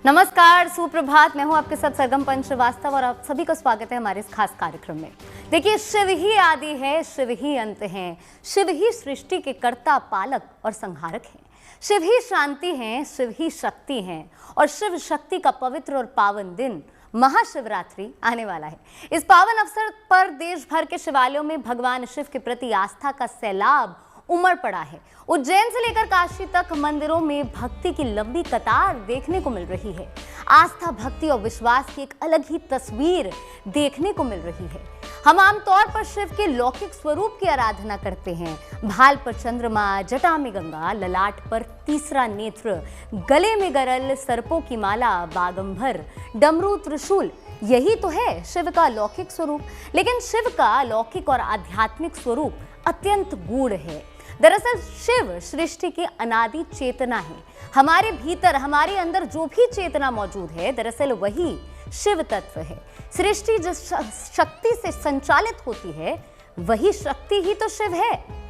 नमस्कार, सुप्रभात। मैं हूं आपके साथ सरगम पंच श्रीवास्तव और आप सभी का स्वागत है हमारे इस खास कार्यक्रम में। देखिए, शिव ही आदि है, शिव ही अंत है, शिव ही सृष्टि के कर्ता, पालक और संहारक हैं। शिव ही शांति हैं, शिव ही शक्ति हैं और शिव शक्ति का पवित्र और पावन दिन महाशिवरात्रि आने वाला है। इस पावन अवसर पर देश भर के शिवालयों में भगवान शिव के प्रति आस्था का सैलाब उमड़ पड़ा है। उज्जैन से लेकर काशी तक मंदिरों में भक्ति की लंबी कतार देखने को मिल रही है। आस्था, भक्ति और विश्वास की एक अलग ही तस्वीर देखने को मिल रही है। हम आमतौर पर शिव के लौकिक स्वरूप की आराधना करते हैं। भाल पर चंद्रमा, जटा में गंगा, ललाट पर तीसरा नेत्र, गले में गरल, सर्पों की माला, बागंबर, डमरू, त्रिशूल, यही तो है शिव का लौकिक स्वरूप। लेकिन शिव का लौकिक और आध्यात्मिक स्वरूप अत्यंत गूढ़ है। दरअसल शिव सृष्टि की अनादि चेतना है। हमारे भीतर, हमारे अंदर जो भी चेतना मौजूद है, दरअसल वही शिव तत्व है। सृष्टि जिस शक्ति से संचालित होती है, वही शक्ति ही तो शिव है।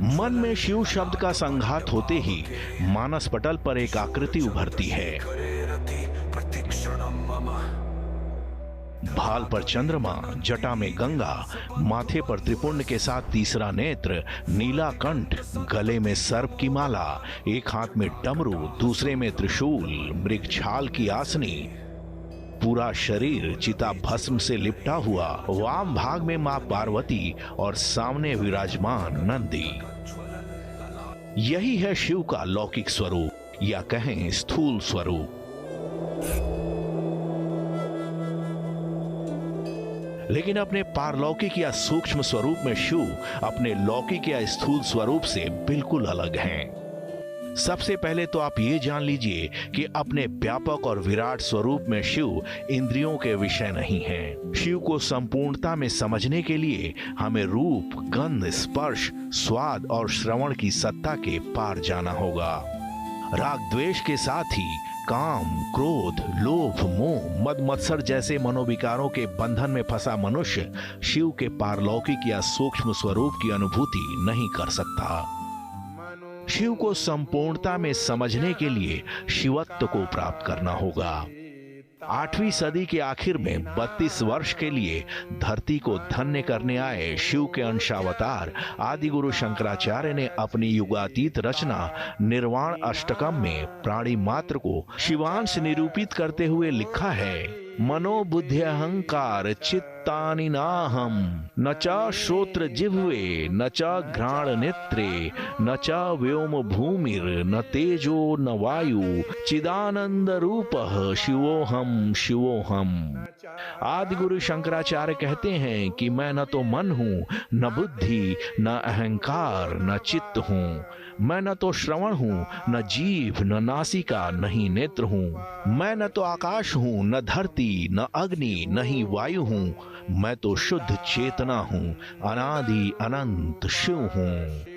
मन में शिव शब्द का संघात होते ही मानस पटल पर एक आकृति उभरती है। भाल पर चंद्रमा, जटा में गंगा, माथे पर त्रिपुंड के साथ तीसरा नेत्र, नीला कंठ, गले में सर्प की माला, एक हाथ में डमरू, दूसरे में त्रिशूल, मृगछाल की आसनी, पूरा शरीर चिता भस्म से लिपटा हुआ, वाम भाग में मां पार्वती और सामने विराजमान नंदी। यही है शिव का लौकिक स्वरूप या कहें स्थूल स्वरूप। लेकिन अपने पारलौकिक या सूक्ष्म स्वरूप में शिव अपने लौकिक या स्थूल स्वरूप से बिल्कुल अलग हैं। सबसे पहले तो आप ये जान लीजिए कि अपने व्यापक और विराट स्वरूप में शिव इंद्रियों के विषय नहीं है। शिव को संपूर्णता में समझने के लिए हमें रूप, गंध, स्पर्श, स्वाद और श्रवण की सत्ता के पार जाना होगा। राग द्वेष के साथ ही काम, क्रोध, लोभ, मोह, मद मत्सर जैसे मनोविकारों के बंधन में फंसा मनुष्य शिव के पारलौकिक या सूक्ष्म स्वरूप की अनुभूति नहीं कर सकता। शिव को संपूर्णता में समझने के लिए शिवत्व को प्राप्त करना होगा। 8वीं सदी के आखिर में 32 वर्ष के लिए धरती को धन्य करने आए शिव के अंशावतार आदि गुरु शंकराचार्य ने अपनी युगातीत रचना निर्वाण अष्टकम में प्राणी मात्र को शिवांश निरूपित करते हुए लिखा है, मनोबुद्धि अहंकार चित्तानि नाहम, न च श्रोत्र जिह्वे, न च घ्राण नेत्रे, न च व्योम भूमिर, न तेजो न वायु, चिदानंद रूपः शिवोहम शिवोहम। आदि गुरु शंकराचार्य कहते हैं कि मैं न तो मन हूं, न बुद्धि, न अहंकार, न चित्त हूं। मैं न तो श्रवण हूं, न जीभ, न नासिका, न ही नेत्र हूं। मैं न तो आकाश हूं, न धरती, न अग्नि, न ही वायु हूं। मैं तो शुद्ध चेतना हूं, अनादि अनंत शिव हूं।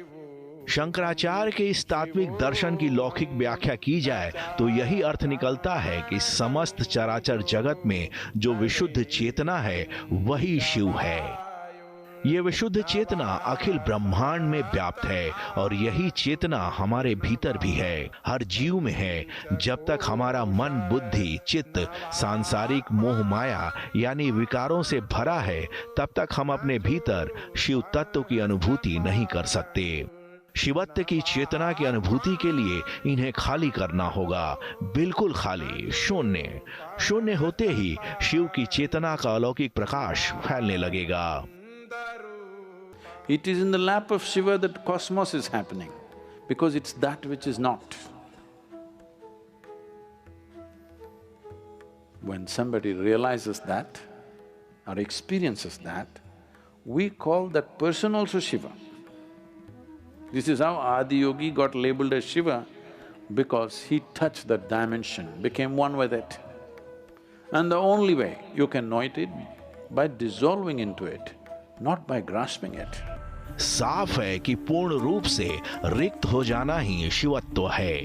शंकराचार्य के इस तात्विक दर्शन की लौकिक व्याख्या की जाए तो यही अर्थ निकलता है कि समस्त चराचर जगत में जो विशुद्ध चेतना है वही शिव है। ये विशुद्ध चेतना अखिल ब्रह्मांड में व्याप्त है और यही चेतना हमारे भीतर भी है, हर जीव में है। जब तक हमारा मन, बुद्धि, चित्त सांसारिक मोह माया यानी विकारों से भरा है, तब तक हम अपने भीतर शिव तत्व की अनुभूति नहीं कर सकते। शिवत्व की चेतना की अनुभूति के लिए इन्हें खाली करना होगा, बिल्कुल खाली, शून्य। शून्य होते ही शिव की चेतना का अलौकिक प्रकाश फैलने लगेगा। It is in the lap of Shiva that cosmos is happening, because it's that which is not. When somebody realizes that or experiences that, we call that person also Shiva. This is how Adi Yogi got labeled as Shiva, because he touched that dimension, became one with it. And the only way you can know it is by dissolving into it, not by grasping it. साफ है कि पूर्ण रूप से रिक्त हो जाना ही शिवत्व है।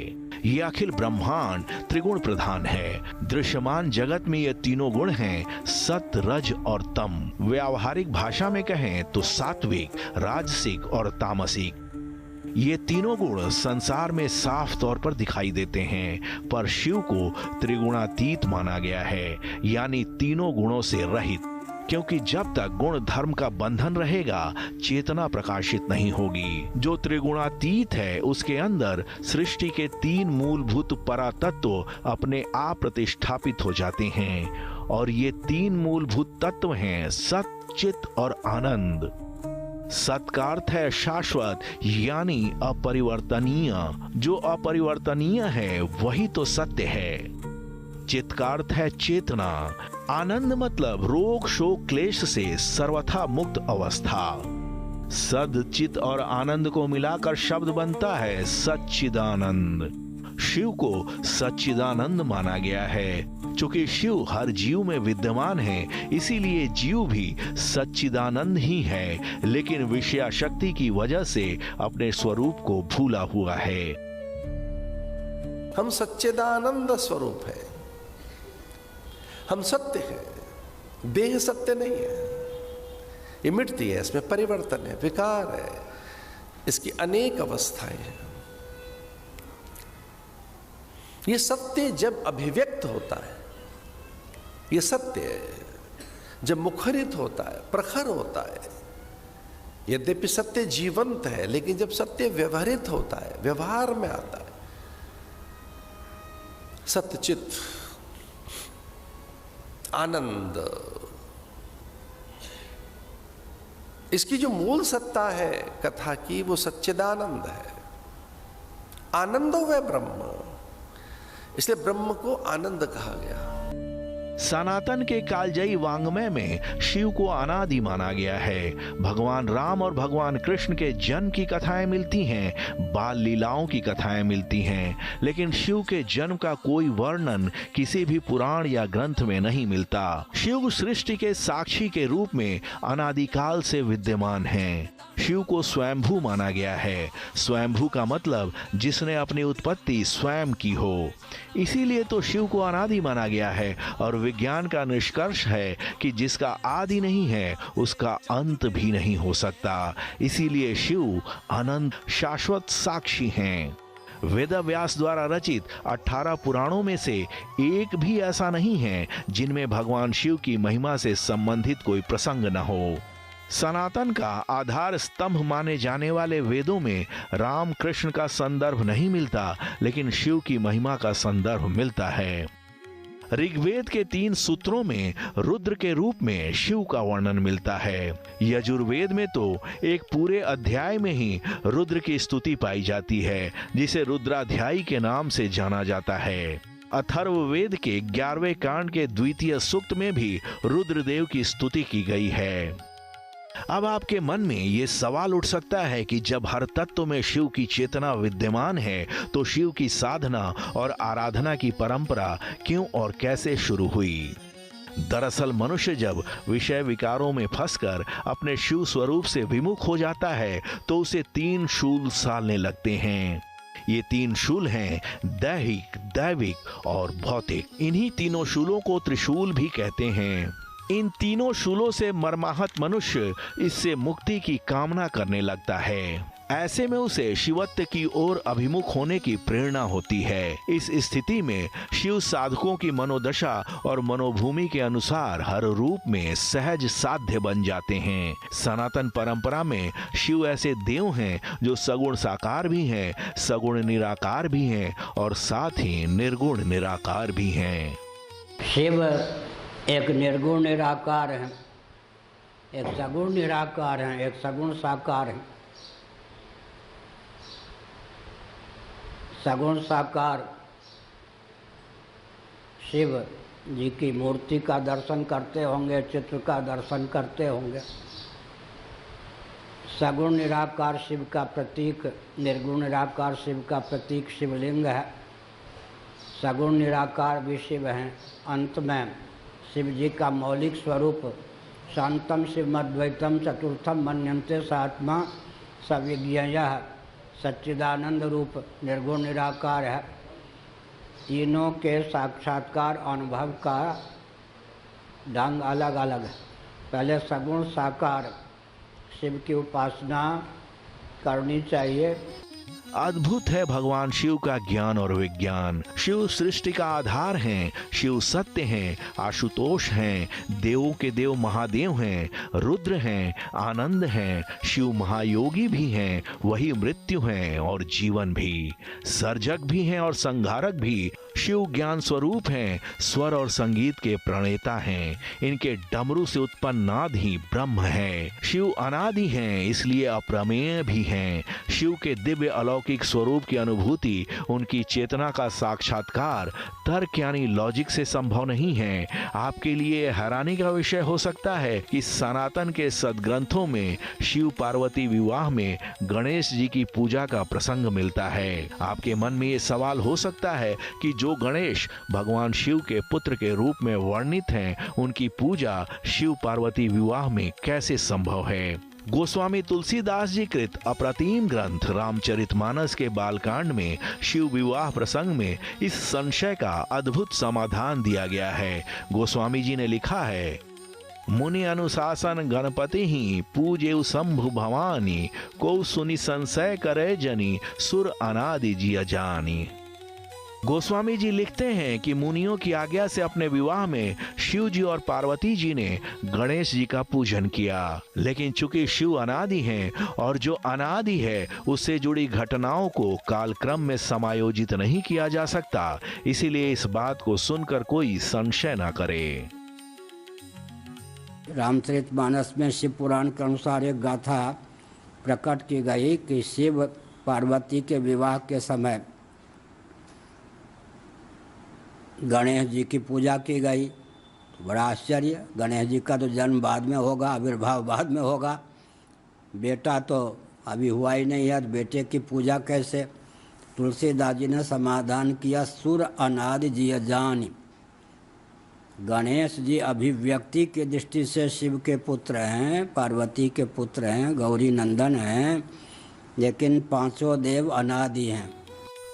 ये अखिल ब्रह्मांड त्रिगुण प्रधान है। दृश्यमान जगत में ये तीनों गुण हैं, सत, रज और तम। व्यावहारिक भाषा में कहें तो सात्विक, राजसिक और तामसिक। ये तीनों गुण संसार में साफ तौर पर दिखाई देते हैं, पर शिव को त्रिगुणातीत माना गया है, यानी तीनों गुणों से रहित। क्योंकि जब तक गुण धर्म का बंधन रहेगा, चेतना प्रकाशित नहीं होगी। जो त्रिगुणातीत है उसके अंदर सृष्टि के तीन मूलभूत परातत्व अपने आप प्रतिष्ठापित हो जाते हैं, और ये तीन मूलभूत तत्व हैं सत, चित और आनंद। सत का अर्थ है शाश्वत, यानी अपरिवर्तनीय। जो अपरिवर्तनीय है वही तो सत्य है। चित का अर्थ है चेतना। आनंद मतलब रोग शोक क्लेश से सर्वथा मुक्त अवस्था। सद, चित और आनंद को मिलाकर शब्द बनता है सच्चिदानंद। शिव को सच्चिदानंद माना गया है। चूंकि शिव हर जीव में विद्यमान है, इसीलिए जीव भी सच्चिदानंद ही है, लेकिन विषया शक्ति की वजह से अपने स्वरूप को भूला हुआ है। हम सच्चिदानंद स्वरूप है, हम सत्य है, देह सत्य नहीं है। ये मिटती है, इसमें परिवर्तन है, विकार है, इसकी अनेक अवस्थाएं हैं। ये सत्य जब अभिव्यक्त होता है, ये सत्य जब मुखरित होता है, प्रखर होता है, यद्यपि सत्य जीवंत है, लेकिन जब सत्य व्यवहारित होता है, व्यवहार में आता है, सत्यचित आनंद, इसकी जो मूल सत्ता है कथा की, वो सच्चिदानंद है। आनंदो व ब्रह्म, इसलिए ब्रह्म को आनंद कहा गया। सनातन के कालजयी वांग्मय में शिव को अनादि माना गया है। भगवान राम और भगवान कृष्ण के जन्म की कथाएं मिलती हैं, बाल लीलाओं की कथाएं मिलती हैं, लेकिन शिव के जन्म का कोई वर्णन किसी भी पुराण या ग्रंथ में नहीं मिलता। शिव सृष्टि के साक्षी के रूप में अनादिकाल से विद्यमान हैं। शिव को स्वयंभू माना गया है। स्वयंभू का मतलब जिसने अपनी उत्पत्ति स्वयं की हो, इसीलिए तो शिव को अनादि माना गया है। और विज्ञान का निष्कर्ष है कि जिसका आदि नहीं है उसका अंत भी नहीं हो सकता। इसीलिए शिव अनंत शाश्वत साक्षी हैं। वेद व्यास द्वारा रचित 18 पुराणों में से एक भी ऐसा नहीं है जिनमें भगवान शिव की महिमा से संबंधित कोई प्रसंग न हो। सनातन का आधार स्तंभ माने जाने वाले वेदों में राम कृष्ण का संदर्भ नहीं मिलता, लेकिन शिव की महिमा का संदर्भ मिलता है। ऋग्वेद के 3 सूत्रों में रुद्र के रूप में शिव का वर्णन मिलता है। यजुर्वेद में तो एक पूरे अध्याय में ही रुद्र की स्तुति पाई जाती है, जिसे रुद्राध्यायी के नाम से जाना जाता है। अथर्ववेद के 11वें कांड के 2 सूक्त में भी रुद्रदेव की स्तुति की गई है। अब आपके मन में ये सवाल उठ सकता है कि जब हर तत्व में शिव की चेतना विद्यमान है, तो शिव की साधना और आराधना की परंपरा क्यों और कैसे शुरू हुई? दरअसल मनुष्य जब विषय विकारों में फंसकर अपने शिव स्वरूप से विमुख हो जाता है, तो उसे 3 शूल सालने लगते हैं। ये 3 शूल हैं दैहिक, दैविक और भौतिक। इन्हीं तीनों शूलों को त्रिशूल भी कहते हैं। इन तीनों शूलों से मर्माहत मनुष्य इससे मुक्ति की कामना करने लगता है। ऐसे में उसे शिवत्व की ओर अभिमुख होने की प्रेरणा होती है। इस स्थिति में शिव साधकों की मनोदशा और मनोभूमि के अनुसार हर रूप में सहज साध्य बन जाते हैं। सनातन परंपरा में शिव ऐसे देव हैं जो सगुण साकार भी हैं, सगुण निराकार भी हैं और साथ ही निर्गुण निराकार भी हैं। शिव एक निर्गुण निराकार है, एक सगुण निराकार है, एक सगुण साकार है। सगुण साकार शिव जी की मूर्ति का दर्शन करते होंगे, चित्र का दर्शन करते होंगे। सगुण निराकार शिव का प्रतीक, निर्गुण निराकार शिव का प्रतीक शिवलिंग है। सगुण निराकार भी शिव हैं। अंत में शिव जी का मौलिक स्वरूप शांतम शिवमद्वैतम चतुर्थम मन्यन्ते सात्मा सविज्ञेयः सच्चिदानंद रूप निर्गुण निराकार है। तीनों के साक्षात्कार अनुभव का ढंग अलग अलग है। पहले सगुण साकार शिव की उपासना करनी चाहिए। अद्भुत है भगवान शिव का ज्ञान और विज्ञान। शिव सृष्टि का आधार हैं, शिव सत्य हैं, आशुतोष हैं, देवों के देव महादेव हैं, रुद्र हैं, आनंद हैं, शिव महायोगी भी हैं, वही मृत्यु हैं और जीवन भी, सर्जक भी हैं और संहारक भी। शिव ज्ञान स्वरूप हैं, स्वर और संगीत के प्रणेता हैं। इनके डमरू से उत्पन्न नाद ही ब्रह्म है। शिव अनादि हैं, इसलिए अप्रमेय भी हैं। शिव के दिव्य अलौकिक स्वरूप की अनुभूति, उनकी चेतना का साक्षात्कार तर्क यानी लॉजिक से संभव नहीं है। आपके लिए हैरानी का विषय हो सकता है कि सनातन के सदग्रंथों में शिव पार्वती विवाह में गणेश जी की पूजा का प्रसंग मिलता है। आपके मन में ये सवाल हो सकता है कि जो गणेश भगवान शिव के पुत्र के रूप में वर्णित हैं, उनकी पूजा शिव पार्वती विवाह में कैसे संभव है। गोस्वामी तुलसीदास जी कृत अप्रतिम ग्रंथ रामचरितमानस के बालकांड में शिव विवाह प्रसंग में इस संशय का अद्भुत समाधान दिया गया है। गोस्वामी जी ने लिखा है, मुनि अनुशासन गणपति ही पूजे शंभु भवानी, को सुनि संशय करे जनी, सुर अनादि जिय जानी। गोस्वामी जी लिखते हैं कि मुनियों की आज्ञा से अपने विवाह में शिव जी और पार्वती जी ने गणेश जी का पूजन किया, लेकिन चूंकि शिव अनादि हैं और जो अनादि है उससे जुड़ी घटनाओं को कालक्रम में समायोजित नहीं किया जा सकता, इसीलिए इस बात को सुनकर कोई संशय न करे। रामचरितमानस में शिव पुराण के अनुसार एक गाथा प्रकट की गई कि शिव पार्वती के विवाह के समय गणेश जी की पूजा की गई। बड़ा आश्चर्य, गणेश जी का तो जन्म बाद में होगा, आविर्भाव बाद में होगा, बेटा तो अभी हुआ ही नहीं है, तो बेटे की पूजा कैसे। तुलसीदास जी ने समाधान किया, सुर अनादि जिय जानी। गणेश जी अभिव्यक्ति की दृष्टि से शिव के पुत्र हैं, पार्वती के पुत्र हैं, गौरी नंदन हैं, लेकिन पांचों देव अनादि हैं।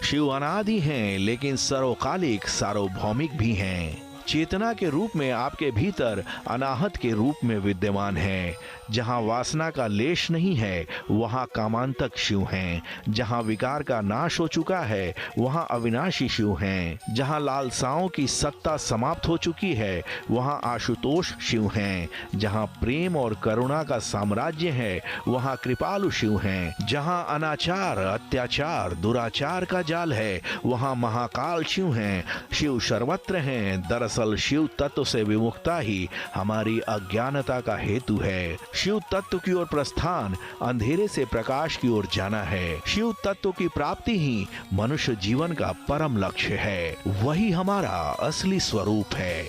शिव अनादि हैं, लेकिन सर्वकालिक सार्वभौमिक भी हैं। चेतना के रूप में आपके भीतर अनाहत के रूप में विद्यमान है। जहाँ वासना का लेश नहीं है वहाँ कामांतक शिव हैं। जहाँ विकार का नाश हो चुका है वहाँ अविनाशी शिव हैं। जहाँ लालसाओं की सत्ता समाप्त हो चुकी है वहाँ आशुतोष शिव हैं। जहाँ प्रेम और करुणा का साम्राज्य है वहाँ कृपालु शिव हैं। जहाँ अनाचार, अत्याचार, दुराचार का जाल है वहाँ महाकाल शिव हैं। शिव सर्वत्र हैं। दरअसल शिव तत्व से विमुखता ही हमारी अज्ञानता का हेतु है। शिव तत्व की ओर प्रस्थान अंधेरे से प्रकाश की ओर जाना है। शिव तत्व की प्राप्ति ही मनुष्य जीवन का परम लक्ष्य है। वही हमारा असली स्वरूप है।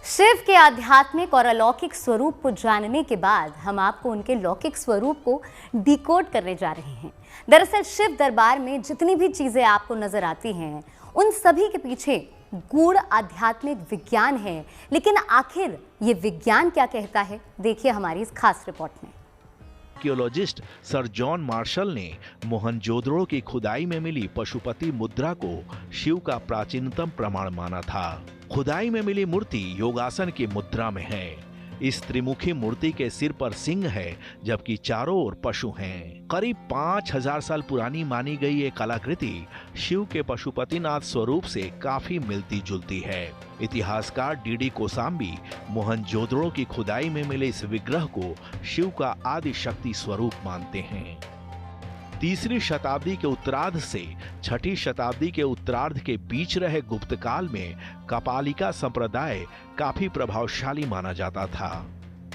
शिव के आध्यात्मिक और अलौकिक स्वरूप को जानने के बाद हम आपको उनके लौकिक स्वरूप को डिकोड करने जा रहे हैं। दरअसल शिव दरबार में जितनी भी चीजें आपको नजर आती हैं उन सभी के पीछे गूढ़ आध्यात्मिक विज्ञान है। लेकिन आखिर ये विज्ञान क्या कहता है, देखिए हमारी इस खास रिपोर्ट में। आर्कियोलॉजिस्ट सर जॉन मार्शल ने मोहनजोदड़ो की खुदाई में मिली पशुपति मुद्रा को शिव का प्राचीनतम प्रमाण माना था। खुदाई में मिली मूर्ति योगासन की मुद्रा में है। इस त्रिमुखी मूर्ति के सिर पर सिंह है, जबकि चारों ओर पशु हैं। करीब 5000 साल पुरानी मानी गई ये कलाकृति शिव के पशुपतिनाथ स्वरूप से काफी मिलती जुलती है। इतिहासकार डीडी कोसाम्बी मोहनजोदड़ो की खुदाई में मिले इस विग्रह को शिव का आदि शक्ति स्वरूप मानते हैं। 3री शताब्दी के उत्तरार्ध से 6ठी शताब्दी के उत्तरार्ध के बीच रहे गुप्त काल में कपालिका संप्रदाय काफी प्रभावशाली माना जाता था।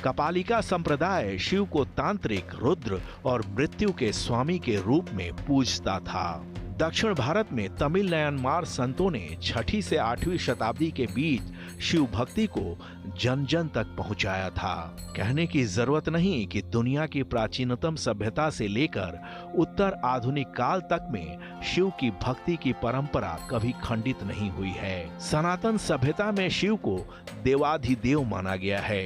कपालिका संप्रदाय शिव को तांत्रिक, रुद्र और मृत्यु के स्वामी के रूप में पूजता था। दक्षिण भारत में तमिल म्यांमार संतों ने 6वीं से 8वीं शताब्दी के बीच शिव भक्ति को जन जन तक पहुंचाया था। कहने की जरूरत नहीं कि दुनिया की प्राचीनतम सभ्यता से लेकर उत्तर आधुनिक काल तक में शिव की भक्ति की परंपरा कभी खंडित नहीं हुई है। सनातन सभ्यता में शिव को देवाधिदेव माना गया है,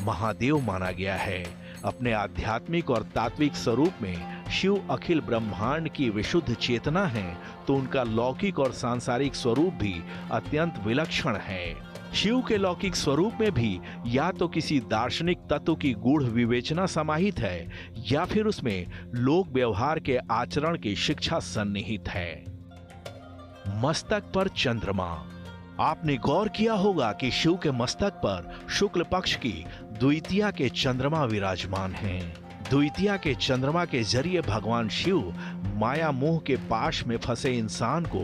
महादेव माना गया है। अपने आध्यात्मिक और तात्विक स्वरूप में शिव अखिल ब्रह्मांड की विशुद्ध चेतना है, तो उनका लौकिक और सांसारिक स्वरूप भी अत्यंत विलक्षण है। शिव के लौकिक स्वरूप में भी या तो किसी दार्शनिक तत्व की गूढ़ विवेचना समाहित है या फिर उसमें लोक व्यवहार के आचरण की शिक्षा सन्निहित है। मस्तक पर चंद्रमा। आपने गौर किया होगा कि शिव के मस्तक पर शुक्ल पक्ष की द्वितीया के चंद्रमा विराजमान हैं। द्वितीया के चंद्रमा के जरिए भगवान शिव माया मोह के पाश में फंसे इंसान को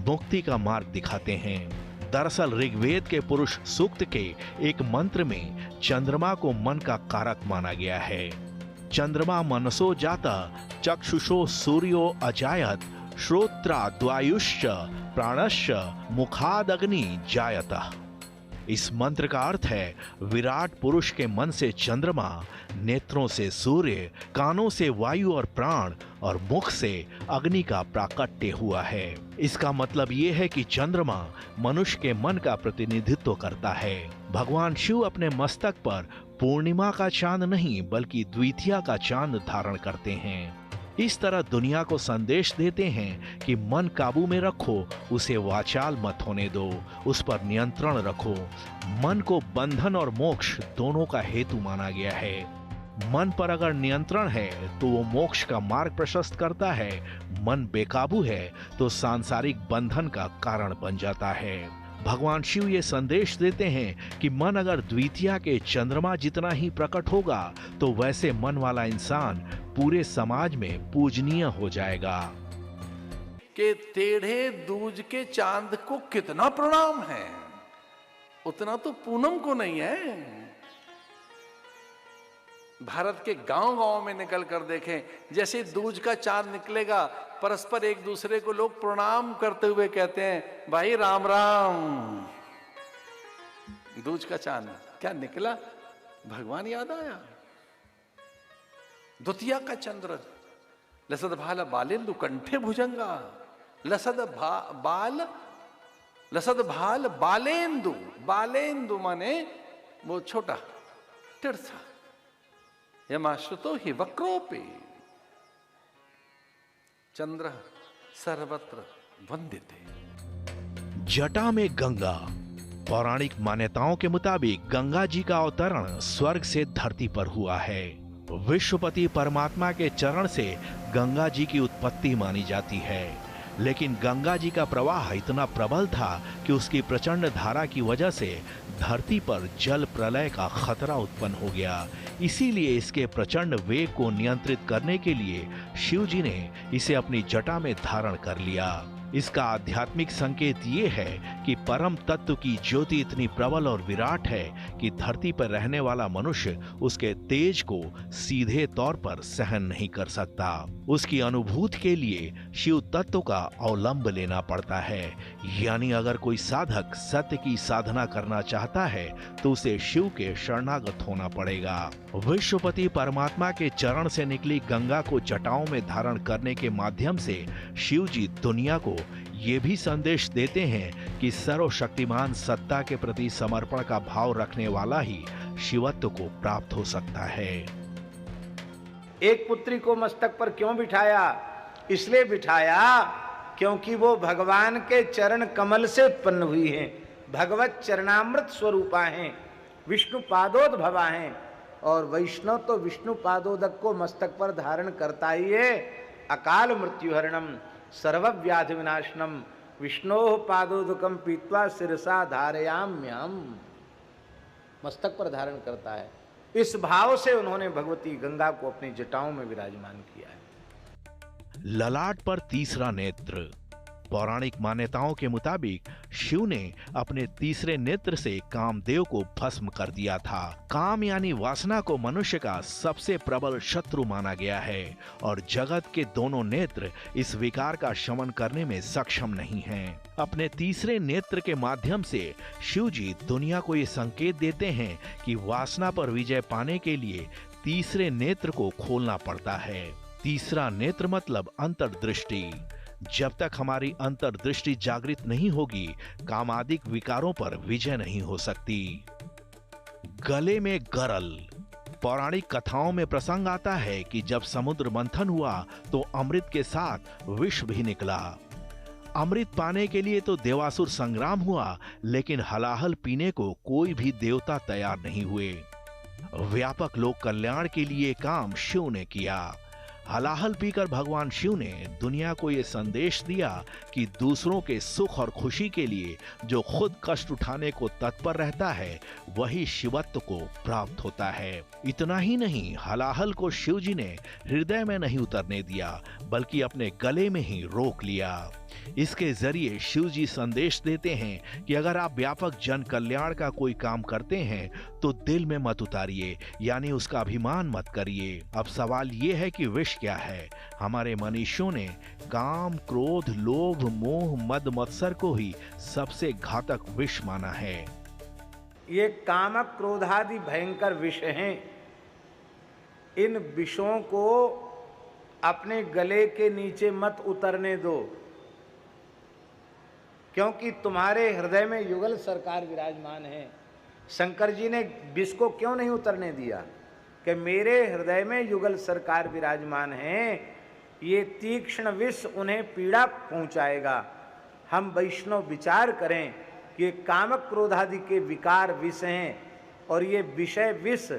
मुक्ति का मार्ग दिखाते हैं। दरअसल ऋग्वेद के पुरुष सूक्त के एक मंत्र में चंद्रमा को मन का कारक माना गया है। चंद्रमा मनसो जाता चक्षुषो सूर्यो अजायत श्रोत्रा द्वायुश्च प्राणश्च मुखादग्नि जायतः। इस मंत्र का अर्थ है विराट पुरुष के मन से चंद्रमा, नेत्रों से सूर्य, कानों से वायु और प्राण और मुख से अग्नि का प्राकट्य हुआ है। इसका मतलब ये है कि चंद्रमा मनुष्य के मन का प्रतिनिधित्व करता है। भगवान शिव अपने मस्तक पर पूर्णिमा का चांद नहीं बल्कि द्वितीया का चांद धारण करते हैं। इस तरह दुनिया को संदेश देते हैं कि मन काबू में रखो, उसे वाचाल मत होने दो, उस पर नियंत्रण रखो। मन को बंधन और मोक्ष दोनों का हेतु माना गया है। मन पर अगर नियंत्रण है तो वो मोक्ष का मार्ग प्रशस्त करता है, मन बेकाबू है तो सांसारिक बंधन का कारण बन जाता है। भगवान शिव ये संदेश देते हैं कि मन अगर द्वितीया के चंद्रमा जितना ही प्रकट होगा तो वैसे मन वाला इंसान पूरे समाज में पूजनीय हो जाएगा। कि टेढ़े दूज के चांद को कितना प्रणाम है, उतना तो पूनम को नहीं है। भारत के गांव-गांव में निकल कर देखें, जैसे दूज का चांद निकलेगा परस्पर एक दूसरे को लोग प्रणाम करते हुए कहते हैं भाई राम राम। दूज का चांद क्या निकला, भगवान याद आया। द्वितीया का चंद्र लसद भाल बालेंदु कंठे भुजंगा, लसद भाल बालेंदु, बालेंदु माने वो छोटा तिरछा, यमाश्रुतो हि वक्रोपे चंद्र सर्वत्र वंदिते। जटा में गंगा। पौराणिक मान्यताओं के मुताबिक गंगा जी का अवतरण स्वर्ग से धरती पर हुआ है। विश्वपति परमात्मा के चरण से गंगा जी की उत्पत्ति मानी जाती है, लेकिन गंगा जी का प्रवाह इतना प्रबल था कि उसकी प्रचंड धारा की वजह से धरती पर जल प्रलय का खतरा उत्पन्न हो गया। इसीलिए इसके प्रचंड वेग को नियंत्रित करने के लिए शिव जी ने इसे अपनी जटा में धारण कर लिया। इसका आध्यात्मिक संकेत ये है कि परम तत्व की ज्योति इतनी प्रबल और विराट है कि धरती पर रहने वाला मनुष्य उसके तेज को सीधे तौर पर सहन नहीं कर सकता। उसकी अनुभूति के लिए शिव तत्व का अवलंब लेना पड़ता है। यानी अगर कोई साधक सत्य की साधना करना चाहता है तो उसे शिव के शरणागत होना पड़ेगा। विश्वपति परमात्मा के चरण से निकली गंगा को जटाओं में धारण करने के माध्यम से शिव जी दुनिया को ये भी संदेश देते हैं कि सर्वशक्तिमान सत्ता के प्रति समर्पण का भाव रखने वाला ही शिवत्व को प्राप्त हो सकता है। एक पुत्री को मस्तक पर क्यों बिठाया? इसलिए बिठाया क्योंकि वो भगवान के चरण कमल से उत्पन्न हुई हैं, भगवत चरणामृत स्वरूपा हैं, विष्णु पादोद्भवा हैं। और वैष्णव तो विष्णु पादोदक को मस्तक पर धारण करता ही है। अकाल मृत्युहरणम सर्वव्याधि विनाशनम विष्णोः पादोदकम पीत्वा शिरसा धारयाम्यहम्, मस्तक पर धारण करता है। इस भाव से उन्होंने भगवती गंगा को अपनी जटाओं में विराजमान किया है। ललाट पर तीसरा नेत्र। पौराणिक मान्यताओं के मुताबिक शिव ने अपने तीसरे नेत्र से कामदेव को भस्म कर दिया था। काम यानी वासना को मनुष्य का सबसे प्रबल शत्रु माना गया है और जगत के दोनों नेत्र इस विकार का शमन करने में सक्षम नहीं हैं। अपने तीसरे नेत्र के माध्यम से शिव जी दुनिया को ये संकेत देते हैं कि वासना पर विजय पाने के लिए तीसरे नेत्र को खोलना पड़ता है। तीसरा नेत्र मतलब अंतर्दृष्टि। जब तक हमारी अंतर्दृष्टि जागृत नहीं होगी, कामादिक विकारों पर विजय नहीं हो सकती। गले में गरल। पौराणिक कथाओं में प्रसंग आता है कि जब समुद्र मंथन हुआ तो अमृत के साथ विष भी निकला। अमृत पाने के लिए तो देवासुर संग्राम हुआ, लेकिन हलाहल पीने को कोई भी देवता तैयार नहीं हुए। व्यापक लोक कल्याण के लिए काम शिव ने किया। हलाहल पीकर भगवान शिव ने दुनिया को यह संदेश दिया कि दूसरों के सुख और खुशी के लिए जो खुद कष्ट उठाने को तत्पर रहता है वही शिवत्व को प्राप्त होता है। इतना ही नहीं, हलाहल को शिव जी ने हृदय में नहीं उतरने दिया बल्कि अपने गले में ही रोक लिया। इसके जरिए शिव जी संदेश देते हैं कि अगर आप व्यापक जन कल्याण का कोई काम करते हैं तो दिल में मत उतारिए, यानी उसका अभिमान मत करिए। अब सवाल ये है कि विष क्या है? हमारे मनीषियों ने काम, क्रोध, लोभ, मोह, मद, मत्सर को ही सबसे घातक विष माना है। ये कामक क्रोधादि भयंकर विष हैं। इन विषों को अपने गले के नीचे मत उतरने दो, क्योंकि तुम्हारे हृदय में युगल सरकार विराजमान है। शंकर जी ने विष को क्यों नहीं उतरने दिया? कि मेरे हृदय में युगल सरकार विराजमान है, ये तीक्ष्ण विष उन्हें पीड़ा पहुंचाएगा। हम वैष्णव विचार करें कि ये कामक क्रोधादि के विकार विष हैं और ये विषय विष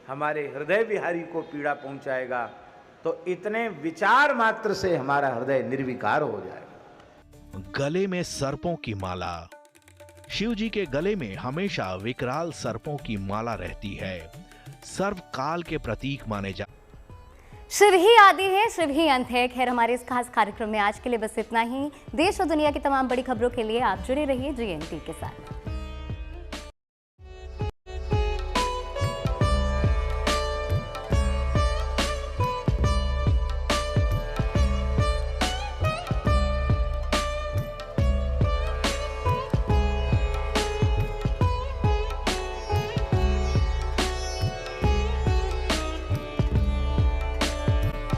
हमारे हृदय विहारी को पीड़ा पहुंचाएगा, तो इतने विचार मात्र से हमारा हृदय निर्विकार हो जाएगा। गले में सर्पों की माला। शिव जी के गले में हमेशा विकराल सर्पों की माला रहती है। सर्प काल के प्रतीक माने जा। शिव ही आदि है, शिव ही अंत है। खैर, हमारे इस खास कार्यक्रम में आज के लिए बस इतना ही। देश और दुनिया की तमाम बड़ी खबरों के लिए आप जुड़े रहिए GNT के साथ।